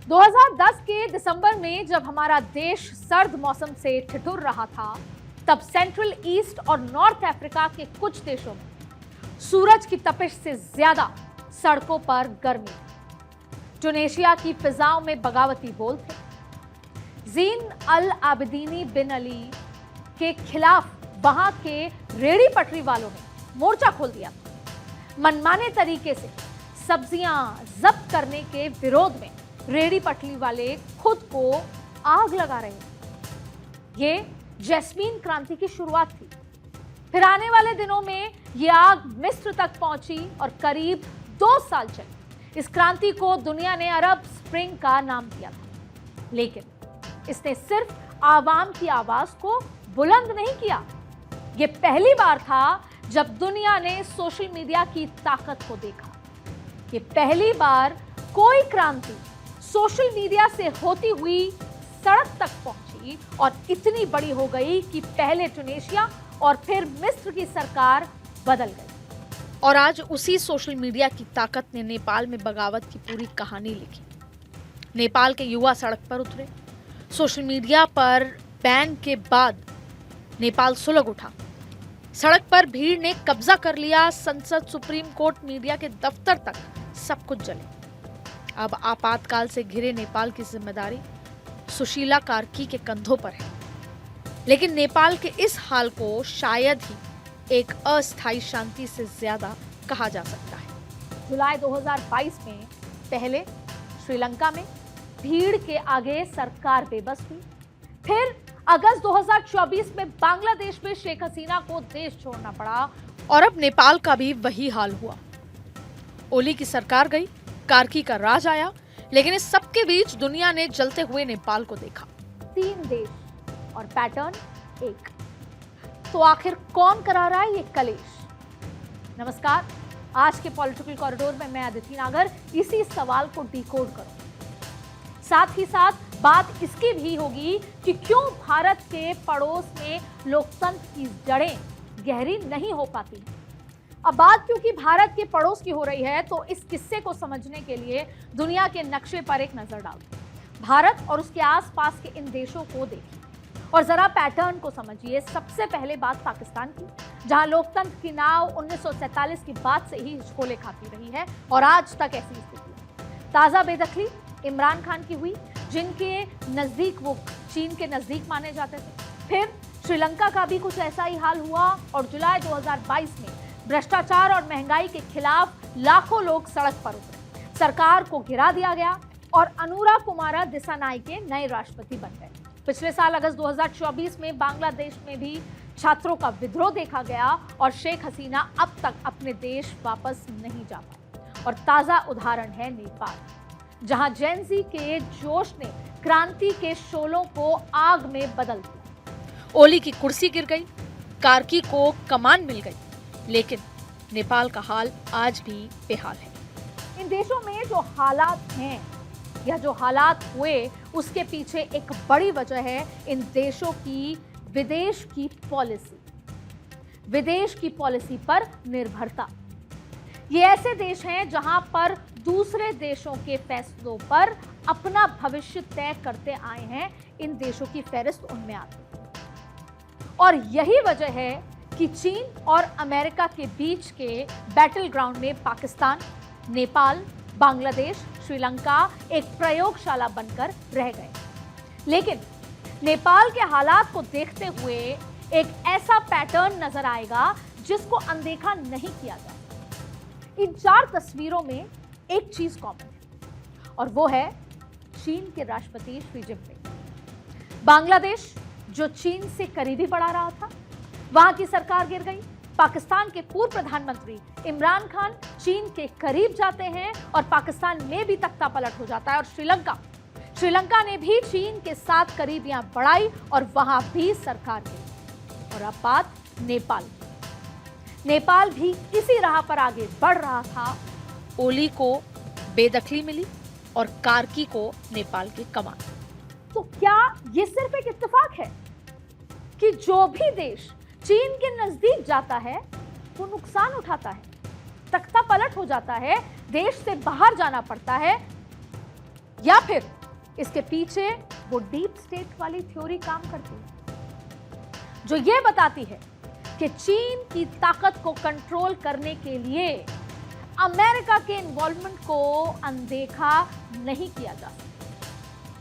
2010 के दिसंबर में जब हमारा देश सर्द मौसम से ठिठुर रहा था, तब सेंट्रल ईस्ट और नॉर्थ अफ्रीका के कुछ देशों में सूरज की तपिश से ज्यादा सड़कों पर गर्मी। ट्यूनीशिया की फिजाओं में बगावती बोल थे। जीन अल आबिदीनी बिन अली के खिलाफ वहां के रेहड़ी पटरी वालों ने मोर्चा खोल दिया था। मनमाने तरीके से सब्जियां जब्त करने के विरोध में रेहड़ी पटरी वाले खुद को आग लगा रहे हैं। ये जैस्मीन क्रांति की शुरुआत थी। फिर आने वाले दिनों में ये आग मिस्र तक पहुंची और करीब 2 साल चली। इस क्रांति को दुनिया ने अरब स्प्रिंग का नाम दिया था, लेकिन इसने सिर्फ आवाम की आवाज को बुलंद नहीं किया। ये पहली बार था जब दुनिया ने सोशल मीडिया की ताकत को देखा। ये पहली बार कोई क्रांति सोशल मीडिया से होती हुई सड़क तक पहुंची और इतनी बड़ी हो गई कि पहले ट्यूनीशिया और फिर मिस्र की सरकार बदल गई। और आज उसी सोशल मीडिया की ताकत ने नेपाल में बगावत की पूरी कहानी लिखी। नेपाल के युवा सड़क पर उतरे। सोशल मीडिया पर बैन के बाद नेपाल सुलग उठा। सड़क पर भीड़ ने कब्जा कर लिया। संसद, सुप्रीम कोर्ट, मीडिया के दफ्तर तक सब कुछ जले। अब आपातकाल से घिरे नेपाल की जिम्मेदारी सुशीला कार्की के कंधों पर है। लेकिन नेपाल के इस हाल को शायद ही एक अस्थायी शांति से ज्यादा कहा जा सकता है। जुलाई 2022 में पहले श्रीलंका में भीड़ के आगे सरकार बेबस हुई। फिर अगस्त 2024 में बांग्लादेश में शेख हसीना को देश छोड़ना पड़ा और अब नेपाल का भी वही हाल हुआ। ओली की सरकार गई, कार्की का राज आया, लेकिन इस सबके बीच दुनिया ने जलते हुए नेपाल को देखा। 3 देश और पैटर्न एक। तो आखिर कौन करा रहा है ये कलेश? नमस्कार, आज के पॉलिटिकल कॉरिडोर में मैं अदिति नागर इसी सवाल को डिकोड करूं। साथ ही साथ बात इसकी भी होगी कि क्यों भारत के पड़ोस में लोकतंत्र की जड़ें गहरी नहीं हो पाती। अब बात क्योंकि भारत के पड़ोस की हो रही है, तो इस किस्से को समझने के लिए दुनिया के नक्शे पर एक नजर डालते हैं। भारत और उसके आसपास के इन देशों को देखिए और जरा पैटर्न को समझिए। सबसे पहले बात पाकिस्तान की, जहां लोकतंत्र की नाव 1947 की बाद से ही हिचकोले खाती रही है और आज तक ऐसी स्थिति है। ताजा बेदखली इमरान खान की हुई, जिनके नजदीक वो चीन के नजदीक माने जाते थे। फिर श्रीलंका का भी कुछ ऐसा ही हाल हुआ और जुलाई 2022 में भ्रष्टाचार और महंगाई के खिलाफ लाखों लोग सड़क पर उतरे। सरकार को गिरा दिया गया और अनुरा कुमारा दिसानायके नए राष्ट्रपति बन गए। पिछले साल अगस्त 2024 में बांग्लादेश में भी छात्रों का विद्रोह देखा गया और शेख हसीना अब तक अपने देश वापस नहीं जा पाए। और ताजा उदाहरण है नेपाल, जहां जेनजी के जोश ने क्रांति के शोलों को आग में बदल दिया। ओली की कुर्सी गिर गई, कार्की को कमान मिल गई, लेकिन नेपाल का हाल आज भी बेहाल है। इन देशों में जो हालात हैं या जो हालात हुए, उसके पीछे एक बड़ी वजह है इन देशों की विदेश की पॉलिसी पर निर्भरता। ये ऐसे देश हैं जहां पर दूसरे देशों के फैसलों पर अपना भविष्य तय करते आए हैं। इन देशों की फहरिस्त उनमें आती है और यही वजह है कि चीन और अमेरिका के बीच के बैटल ग्राउंड में पाकिस्तान, नेपाल, बांग्लादेश, श्रीलंका एक प्रयोगशाला बनकर रह गए। लेकिन नेपाल के हालात को देखते हुए एक ऐसा पैटर्न नजर आएगा जिसको अनदेखा नहीं किया जा सकता। इन 4 तस्वीरों में एक चीज कॉमन है और वो है चीन के राष्ट्रपति शी जिनपिंग। बांग्लादेश जो चीन से करीबी बढ़ा रहा था, वहां की सरकार गिर गई। पाकिस्तान के पूर्व प्रधानमंत्री इमरान खान चीन के करीब जाते हैं और पाकिस्तान में भी तख्ता पलट हो जाता है। और श्रीलंका ने भी चीन के साथ करीबियां बढ़ाई और वहां भी सरकार गिरी। और अब बात नेपाल भी इसी राह पर आगे बढ़ रहा था। ओली को बेदखली मिली और कार्की को नेपाल की कमान। तो क्या ये सिर्फ एक इत्तेफाक है कि जो भी देश चीन के नजदीक जाता है वो नुकसान उठाता है, तख्ता पलट हो जाता है, देश से बाहर जाना पड़ता है? या फिर इसके पीछे वो डीप स्टेट वाली थ्योरी काम करती है जो ये बताती है कि चीन की ताकत को कंट्रोल करने के लिए अमेरिका के इन्वॉल्वमेंट को अनदेखा नहीं किया जा सकता।